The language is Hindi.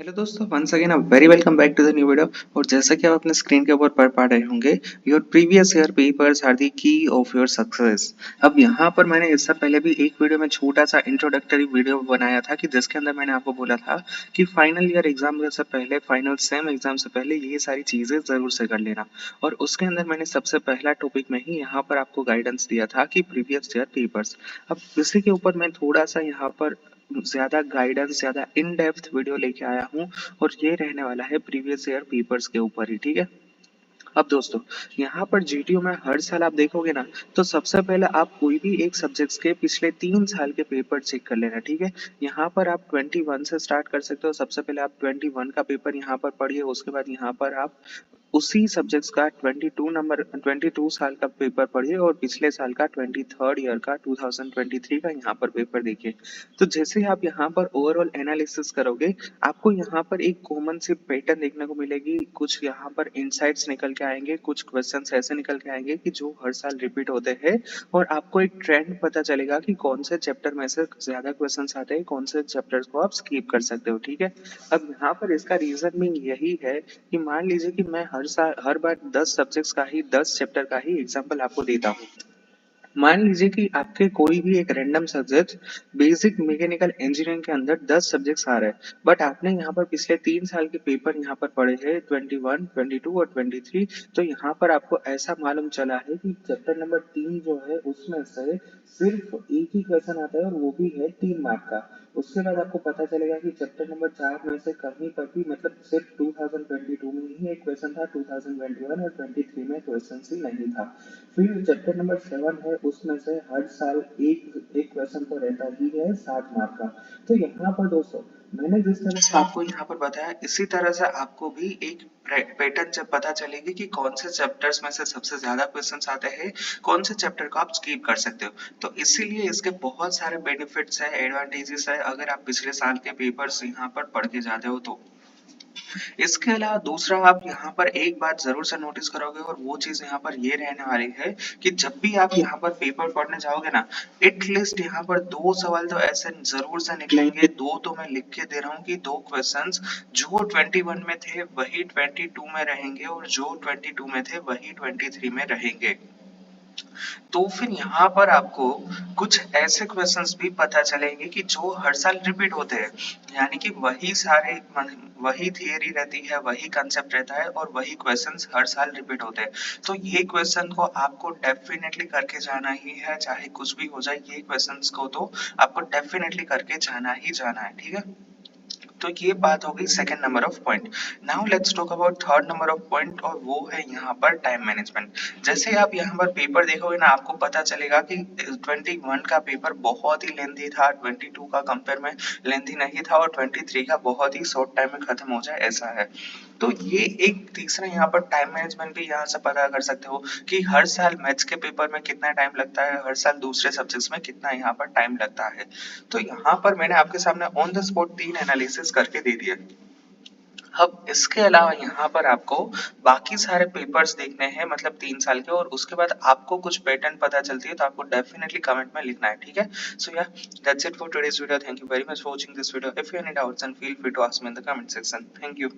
हेलो दोस्तों, once again a very welcome back to the new video. और जैसा कि आप अपने स्क्रीन के ऊपर पढ़ पा रहे होंगे, your previous year papers are the key of your success. अब यहाँ पर मैंने इससे पहले भी एक वीडियो में छोटा सा इंट्रोडक्टरी वीडियो बनाया था कि जिसके अंदर मैंने आपको बोला था कि फाइनल ईयर एग्जाम से पहले, फाइनल सेम एग्जाम से पहले ये सारी चीजें जरूर से कर लेना। और उसके अंदर मैंने सबसे पहला टॉपिक में ही यहाँ पर आपको गाइडेंस दिया था कि प्रीवियस ईयर पेपर्स। अब इसी के ऊपर मैं थोड़ा सा यहाँ पर ज्यादा गाइडेंस, ज्यादा इन डेप्थ वीडियो लेके आया हूँ। और ये रहने वाला है प्रीवियस ईयर पेपर्स के ऊपर ही, ठीक है। अब दोस्तों, यहाँ पर जीटीयू में हर साल आप देखोगे ना, तो सबसे पहले आप कोई भी एक सब्जेक्ट्स के पिछले 3 साल के पेपर चेक कर लेना, ठीक है। यहाँ पर आप 21 से स्टार्ट कर सकते हो। सबसे पहले आप 21 का पेपर यहाँ पर पढ़िए, उसके बाद यहाँ पर आप उसी सब्जेक्ट्स का 22 साल का पेपर पढ़िए और पिछले साल का 23rd ईयर का 2023 का यहाँ पर पेपर देखिए। तो जैसे ही आप यहाँ पर ओवरऑल एनालिसिस करोगे, आपको यहाँ पर एक कॉमन सी पैटर्न देखने को मिलेगी। कुछ यहाँ पर इनसाइट्स निकल के आएंगे, कुछ क्वेश्चंस ऐसे निकल के आएंगे कि जो हर साल रिपीट होते हैं। और आपको एक ट्रेंड पता चलेगा कि कौन से चैप्टर में से ज्यादा क्वेश्चंस आते हैं, कौन से चैप्टर्स को आप स्किप कर सकते हो, ठीक है। अब यहाँ पर इसका रीजन भी यही है कि मान लीजिए कि मैं हर साल, हर बार 10 सब्जेक्ट्स का ही, 10 चैप्टर का ही एग्जाम्पल आपको देता हूँ। मान लीजिए कि आपके कोई भी एक random subject basic mechanical engineering के अंदर 10 सब्जेक्ट्स आ रहे हैं, बट आपने यहाँ पर पिछले 3 साल के पेपर यहाँ पर पढ़े हैं 21, 22 और 23। तो यहाँ पर आपको ऐसा मालूम चला है कि चैप्टर नंबर 3 जो है उसमें से सिर्फ एक ही क्वेश्चन आता है और वो भी है 3 मार्क का। उसके बाद आपको पता चलेगा कि चैप्टर नंबर 4 में से कहीं पर भी, मतलब सिर्फ 2022 में ही एक क्वेश्चन था, 2021 और 23 में क्वेश्चन ही नहीं था। फिर चैप्टर नंबर 7 है, उसमें से हर साल एक एक क्वेश्चन तो रहता ही है 60 मार्क का। तो यहाँ पर दोस्तों, मैंने जिस तरह से आपको यहाँ पर बताया, इसी तरह से आपको भी एक पैटर्न जब पता चलेगी कि कौन से चैप्टर्स में से सबसे ज्यादा क्वेश्चंस आते हैं, कौन से चैप्टर को आप स्किप कर सकते हो। तो इसीलिए इसके बहुत सारे बेनिफिट्स है, एडवांटेजेस है, अगर आप पिछले साल के पेपर्स यहाँ पर पढ़ के जाते हो तो। इसके अलावा दूसरा, आप यहाँ पर एक बात जरूर से नोटिस करोगे और वो चीज यहाँ पर ये रहने वाली है कि जब भी आप यहाँ पर पेपर पढ़ने जाओगे ना, एटलीस्ट यहाँ पर 2 सवाल तो ऐसे जरूर से निकलेंगे। दो तो मैं लिख के दे रहा हूँ कि 2 क्वेश्चंस जो 21 में थे वही 22 में रहेंगे और जो 22 में थे वही 23 में रहेंगे। तो फिर यहाँ पर आपको कुछ ऐसे क्वेश्चंस भी पता चलेंगे कि जो हर साल रिपीट होते हैं, यानी कि वही सारे वही थियरी रहती है, वही कंसेप्ट रहता है और वही क्वेश्चंस हर साल रिपीट होते हैं। तो ये क्वेश्चन को आपको डेफिनेटली करके जाना ही है, चाहे कुछ भी हो जाए। ये क्वेश्चंस को तो आपको डेफिनेटली करके जाना ही जाना है, ठीक है। तो ये बात हो गई second number of point. Now let's talk about third number of point, और वो है यहाँ पर टाइम मैनेजमेंट। जैसे आप यहाँ पर पेपर देखोगे ना, आपको पता चलेगा कि 21 का पेपर बहुत ही लेंथी था, 22 का कंपेयर में लेंथी नहीं था और 23 का बहुत ही शॉर्ट टाइम में खत्म हो जाए, ऐसा है। तो ये एक तीसरा यहाँ पर टाइम मैनेजमेंट भी यहाँ से पता कर सकते हो कि हर साल मैथ्स के पेपर में कितना टाइम लगता है, हर साल दूसरे सब्जेक्ट्स में कितना यहाँ पर टाइम लगता है। तो यहाँ पर मैंने आपके सामने ऑन द स्पॉट 3 एनालिसिस करके दे दिए। अब इसके अलावा यहाँ पर आपको बाकी सारे पेपर्स देखने हैं, मतलब 3 साल के, और उसके बाद आपको कुछ पैटर्न पता चलती है तो आपको डेफिनेटली कमेंट में लिखना है, ठीक है। So yeah that's it for today's video. Thank you very much for watching this video. If you any doubts and feel free to ask me in the comment section. Thank you.